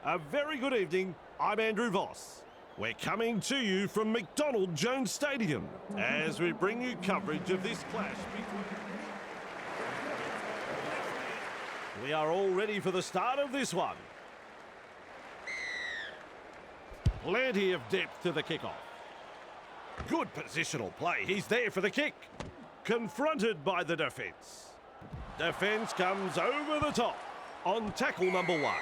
A very good evening. I'm Andrew Voss. We're coming to you from McDonald Jones Stadium as we bring you coverage of this clash between... We are all ready for the start of this one. Plenty of depth to the kickoff. Good positional play. He's there for the kick. Confronted by the defence. Defence comes over the top on tackle number 1.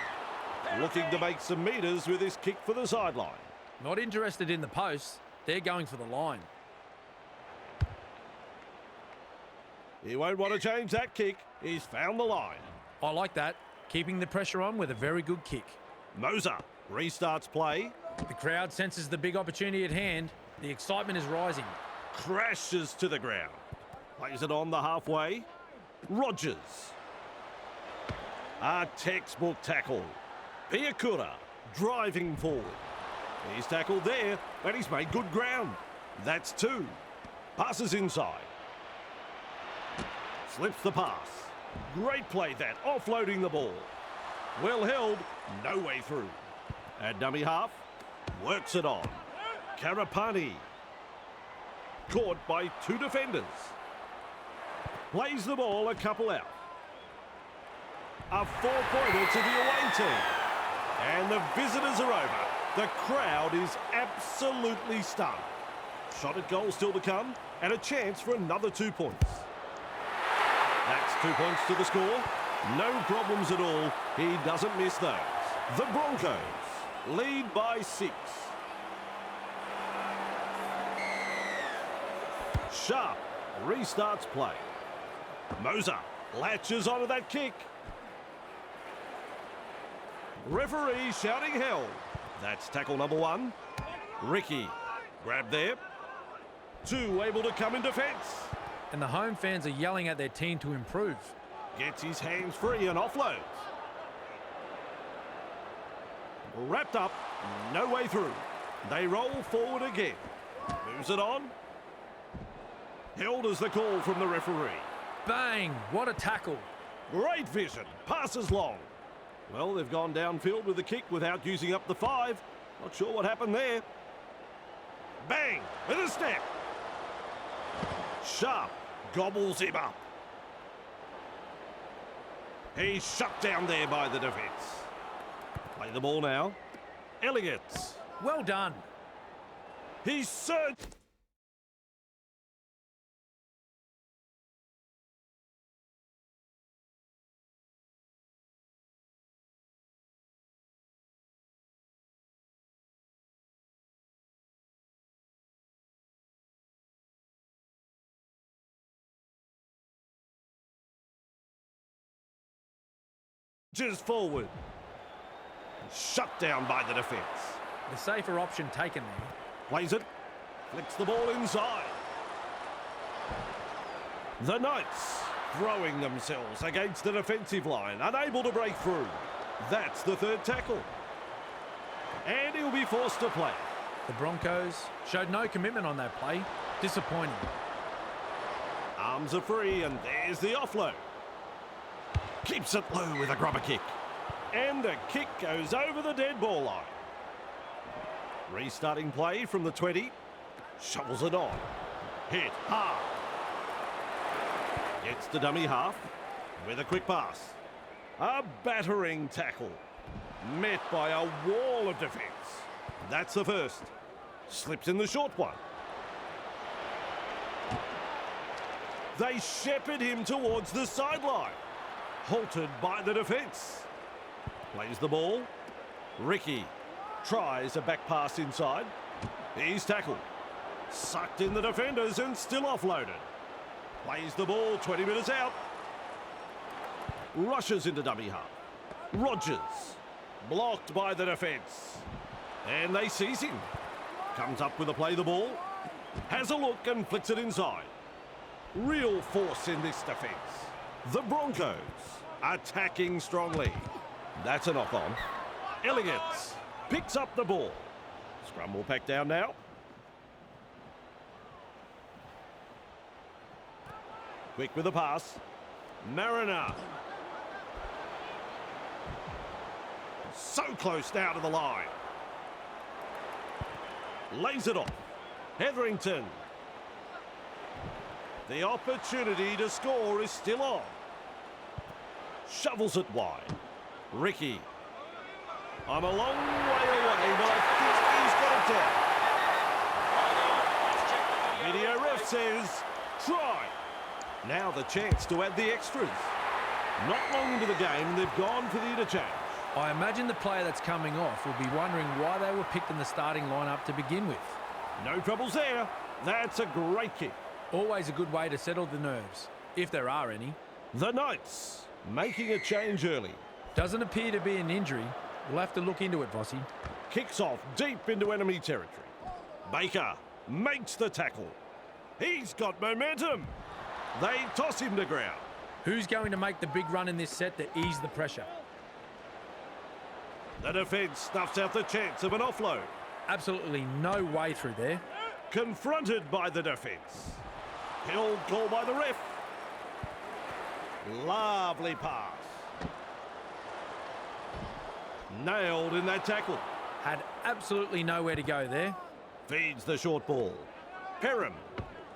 Looking to make some metres with this kick for the sideline. Not interested in the post. They're going for the line. He won't want to change that kick. He's found the line. I like that. Keeping the pressure on with a very good kick. Moser restarts play. The crowd senses the big opportunity at hand. The excitement is rising. Crashes to the ground. Plays it on the halfway. Rogers. A textbook tackle. Bigdogcorza driving forward. He's tackled there, but he's made good ground. That's 2. Passes inside. Slips the pass. Great play that, offloading the ball. Well held, no way through. At dummy half, works it on. Karapani. Caught by 2 defenders. Plays the ball a couple out. A 4-pointer to the away team. And the visitors are over. The crowd is absolutely stunned. Shot at goal still to come, and a chance for another 2 points. That's 2 points to the score. No problems at all. He doesn't miss those. The Broncos lead by 6. Sharp restarts play. Moser latches onto that kick. Referee shouting held. That's tackle number 1. Ricky grabbed there. 2 able to come in defence. And the home fans are yelling at their team to improve. Gets his hands free and offloads. Wrapped up, no way through. They roll forward again. Moves it on. Held as the call from the referee. Bang! What a tackle. Great vision. Passes long. Well, they've gone downfield with the kick without using up the 5. Not sure what happened there. Bang! With a step. Sharp gobbles him up. He's shut down there by the defence. Play the ball now. Elliott. Well done. He's surged. Forward. Shut down by the defence. The safer option taken there. Plays it. Flicks the ball inside. The Knights throwing themselves against the defensive line, unable to break through. That's the 3rd tackle. And he'll be forced to play. The Broncos showed no commitment on that play. Disappointing. Arms are free, and there's the offload. Keeps it low with a grubber kick. And the kick goes over the dead ball line. Restarting play from the 20. Shovels it on. Hit hard. Gets to dummy half with a quick pass. A battering tackle. Met by a wall of defence. That's the 1st. Slips in the short one. They shepherd him towards the sideline. Halted by the defence. Plays the ball. Ricky tries a back pass inside. He's tackled. Sucked in the defenders and still offloaded. Plays the ball 20 metres out. Rushes into dummy half. Rogers. Blocked by the defence. And they seize him. Comes up with a play the ball. Has a look and flicks it inside. Real force in this defence. The Broncos attacking strongly. That's a knock on. Elliott picks up the ball. Scrum will pack down now. Quick with the pass. Mariner. So close now to the line. Lays it off. Hetherington. The opportunity to score is still on. Shovels it wide. Ricky. I'm a long way away, but I think he's got it down. Video ref says, try. Now the chance to add the extras. Not long into the game, they've gone for the interchange. I imagine the player that's coming off will be wondering why they were picked in the starting lineup to begin with. No troubles there. That's a great kick. Always a good way to settle the nerves, if there are any. The Knights making a change early. Doesn't appear to be an injury. We'll have to look into it, Vossi. Kicks off deep into enemy territory. Baker makes the tackle. He's got momentum. They toss him to ground. Who's going to make the big run in this set to ease the pressure? The defence snuffs out the chance of an offload. Absolutely no way through there. Confronted by the defence. Hill called by the ref. Lovely pass. Nailed in that tackle. Had absolutely nowhere to go there. Feeds the short ball. Perham.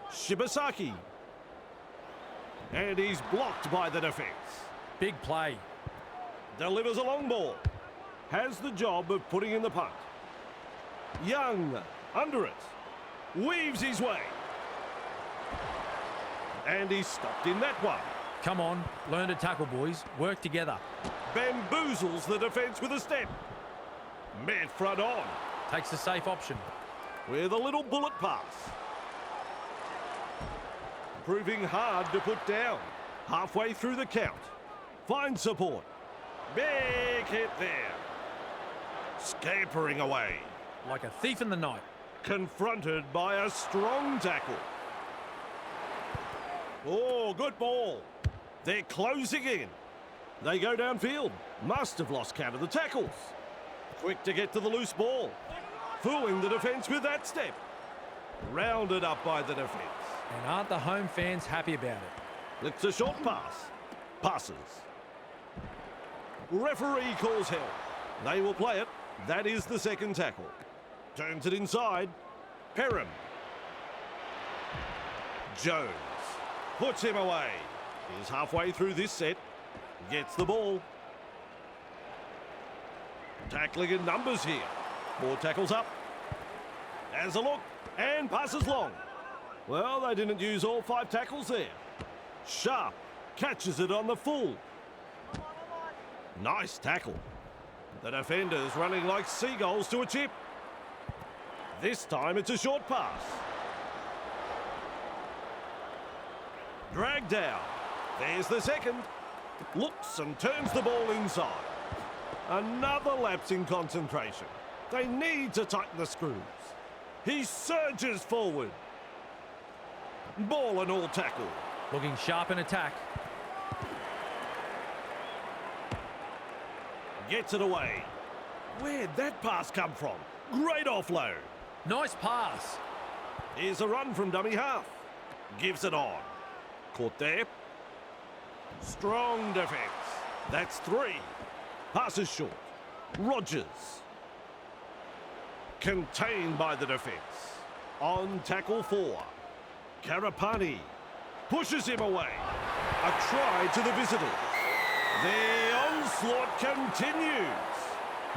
Shibasaki. And he's blocked by the defence. Big play. Delivers a long ball. Has the job of putting in the punt. Young under it. Weaves his way. And he's stopped in that one. Come on, learn to tackle, boys. Work together. Bamboozles the defence with a step. Met front on. Takes the safe option. With a little bullet pass. Proving hard to put down. Halfway through the count. Finds support. Big hit there. Scampering away. Like a thief in the night. Confronted by a strong tackle. Oh, good ball. They're closing in. They go downfield. Must have lost count of the tackles. Quick to get to the loose ball. Fooling the defence with that step. Rounded up by the defence. And aren't the home fans happy about it? It's a short pass. Passes. Referee calls hell. They will play it. That is the second tackle. Turns it inside. Perham. Jones. Puts him away. He's halfway through this set. Gets the ball. Tackling in numbers here. 4 tackles up. Has a look and passes long. Well, they didn't use all 5 tackles there. Sharp catches it on the full. Nice tackle. The defenders running like seagulls to a chip. This time it's a short pass. Dragged down. There's the second. Looks and turns the ball inside. Another lapse in concentration. They need to tighten the screws. He surges forward. Ball and all tackle. Looking sharp in attack. Gets it away. Where'd that pass come from? Great offload. Nice pass. Here's a run from dummy half. Gives it on. Caught there. Strong defence. That's 3. Passes short. Rogers. Contained by the defence. On tackle 4. Karapani. Pushes him away. A try to the visitors. The onslaught continues.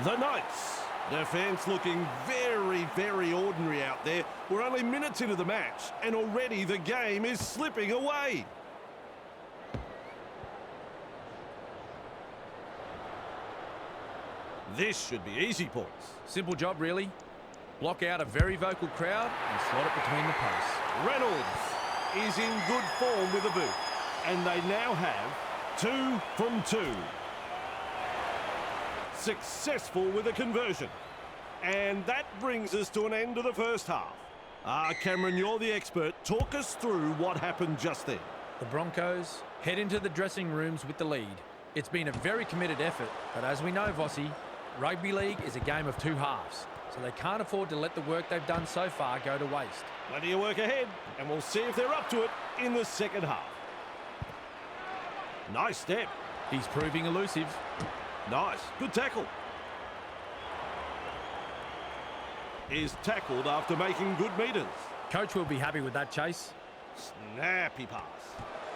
The Knights. Defence looking very, very ordinary out there. We're only minutes into the match, and already the game is slipping away. This should be easy points. Simple job, really. Block out a very vocal crowd and slot it between the posts. Reynolds is in good form with a boot, and they now have 2 from 2. Successful with a conversion. And that brings us to an end of the first half. Cameron, you're the expert. Talk us through what happened just then. The Broncos head into the dressing rooms with the lead. It's been a very committed effort, but as we know, Vossi, rugby league is a game of 2 halves, so they can't afford to let the work they've done so far go to waste. Plenty of work ahead, and we'll see if they're up to it in the second half. Nice step. He's proving elusive. Nice. Good tackle. is tackled after making good metres. Coach will be happy with that chase. Snappy pass.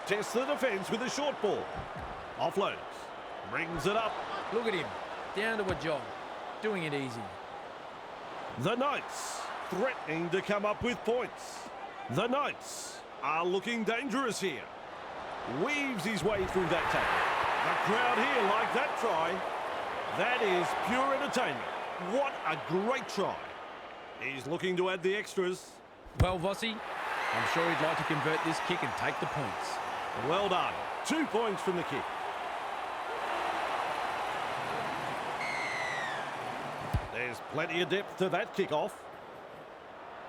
Tests the defence with a short ball. Offloads. Brings it up. Look at him, down to a jog, doing it easy. The Knights threatening to come up with points. The Knights are looking dangerous here. Weaves his way through that tackle. The crowd here like that try. That is pure entertainment. What a great try. He's looking to add the extras. Well, Vossi, I'm sure he'd like to convert this kick and take the points. Well done. 2 points from the kick. There's plenty of depth to that kick-off.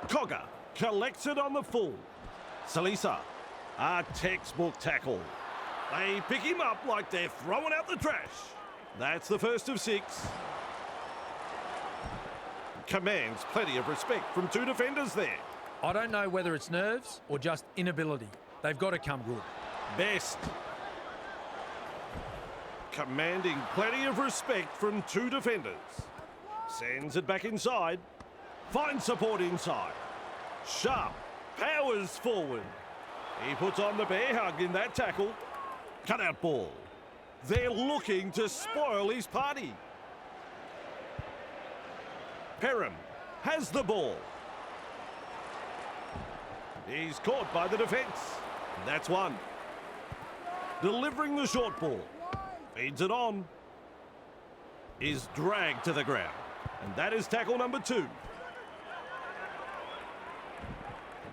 Cogger collects it on the full. Salisa, a textbook tackle. They pick him up like they're throwing out the trash. That's the first of 6. Commands plenty of respect from 2 defenders there. I don't know whether it's nerves or just inability. They've got to come good. Best. Commanding plenty of respect from 2 defenders. Sends it back inside. Finds support inside. Sharp powers forward. He puts on the bear hug in that tackle. Cutout ball. They're looking to spoil his party. Perham has the ball. He's caught by the defence. That's 1. Delivering the short ball. Feeds it on. Is dragged to the ground. And that is tackle number 2.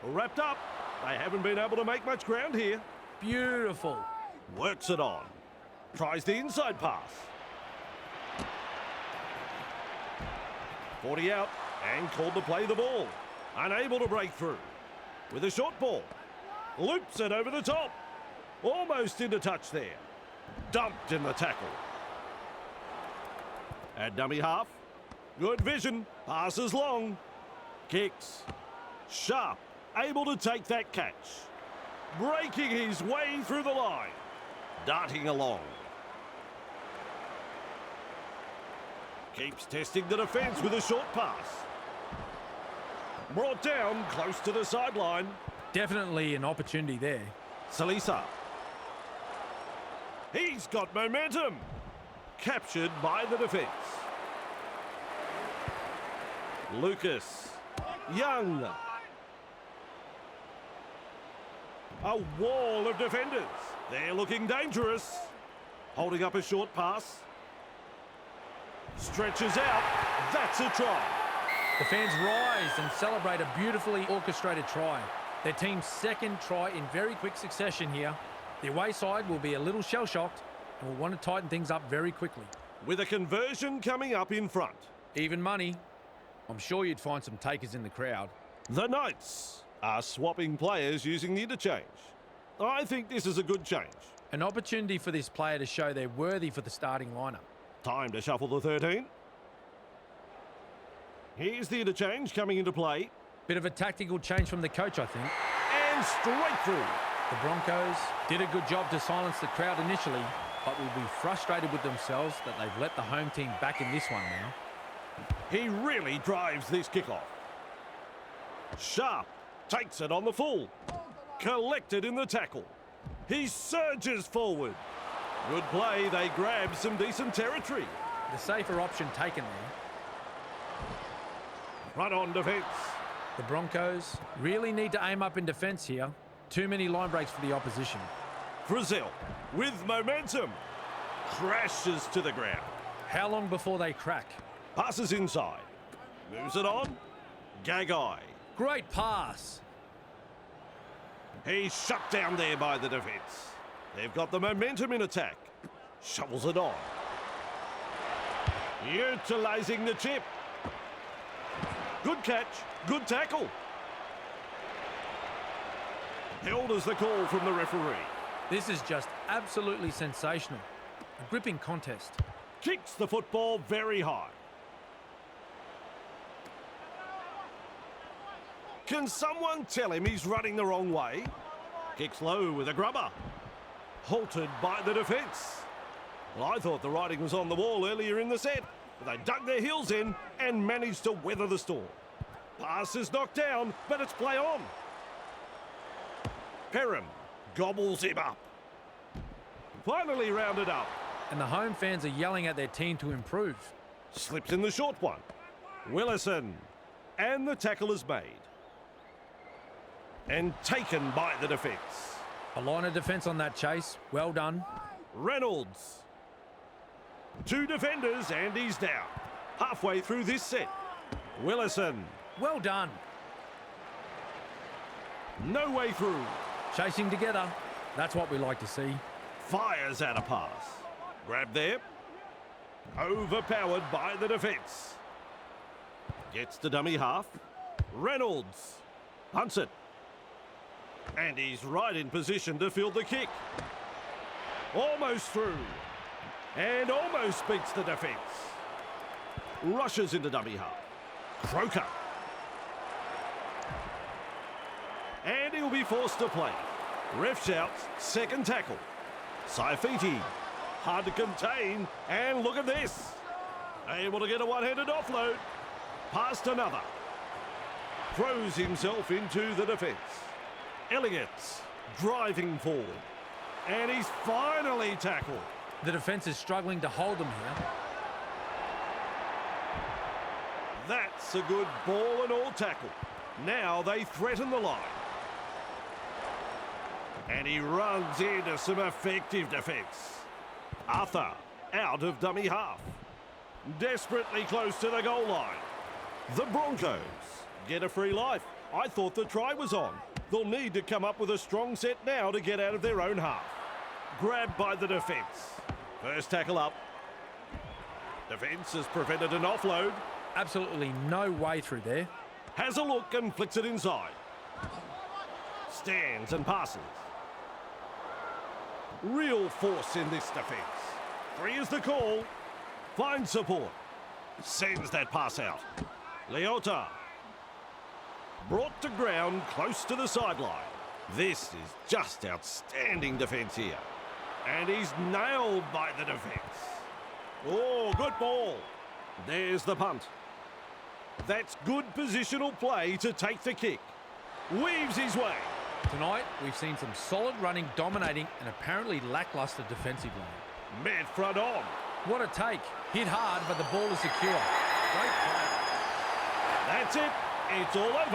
Wrapped up. They haven't been able to make much ground here. Beautiful. Works it on. Tries the inside pass. 40 out and called to play the ball. Unable to break through. With a short ball. Loops it over the top. Almost into touch there. Dumped in the tackle. At dummy half. Good vision. Passes long. Kicks. Sharp. Able to take that catch. Breaking his way through the line. Darting along. Keeps testing the defence with a short pass. Brought down close to the sideline. Definitely an opportunity there. Salisa. He's got momentum. Captured by the defence. Lucas. Young. A wall of defenders. They're looking dangerous. Holding up a short pass. Stretches out. That's a try. The fans rise and celebrate a beautifully orchestrated try. Their team's second try in very quick succession here. The away side will be a little shell-shocked and will want to tighten things up very quickly. With a conversion coming up in front. Even money. I'm sure you'd find some takers in the crowd. The Knights are swapping players using the interchange. I think this is a good change. An opportunity for this player to show they're worthy for the starting lineup. Time to shuffle the 13. Here's the interchange coming into play. Bit of a tactical change from the coach, I think. And straight through. The Broncos did a good job to silence the crowd initially, but will be frustrated with themselves that they've let the home team back in this one now. He really drives this kickoff. Sharp takes it on the full. Collected in the tackle. He surges forward. Good play. They grab some decent territory. The safer option taken there. Front on defence. The Broncos really need to aim up in defence here. Too many line breaks for the opposition. Brazil with momentum. Crashes to the ground. How long before they crack? Passes inside. Moves it on. Gagai. Great pass. He's shut down there by the defence. They've got the momentum in attack. Shovels it on. Utilising the chip. Good catch. Good tackle. Held as the call from the referee. This is just absolutely sensational. A gripping contest. Kicks the football very high. Can someone tell him he's running the wrong way? Kicks low with a grubber. Halted by the defence. Well, I thought the writing was on the wall earlier in the set, but they dug their heels in and managed to weather the storm. Pass is knocked down, but it's play on. Perham gobbles him up. Finally rounded up. And the home fans are yelling at their team to improve. Slips in the short one. Willison. And the tackle is made. And taken by the defence. A line of defence on that chase. Well done. Reynolds. 2 defenders and he's down. Halfway through this set. Willison. Well done. No way through. Chasing together. That's what we like to see. Fires out a pass. Grab there. Overpowered by the defence. Gets to dummy half. Reynolds. Hunts it. And he's right in position to field the kick. Almost through. And almost beats the defence. Rushes into dummy half. Croker. And he'll be forced to play. Ref shouts, second tackle. Saifiti, hard to contain, and look at this. Able to get a one-handed offload. Past another. Throws himself into the defence. Elliott's driving forward. And he's finally tackled. The defence is struggling to hold them here. That's a good ball and all tackle. Now they threaten the line. And he runs into some effective defence. Arthur out of dummy half. Desperately close to the goal line. The Broncos get a free life. I thought the try was on. They'll need to come up with a strong set now to get out of their own half. Grabbed by the defence. First tackle up. Defence has prevented an offload. Absolutely no way through there. Has a look and flicks it inside. Stands and passes. Real force in this defence. 3 is the call. Finds support. Sends that pass out. Leota. Brought to ground close to the sideline. This is just outstanding defence here. And he's nailed by the defence. Oh, good ball. There's the punt. That's good positional play to take the kick. Weaves his way. Tonight, we've seen some solid running, dominating, and apparently lacklustre defensively. Mid front on. What a take. Hit hard, but the ball is secure. Great play. That's it. It's all over.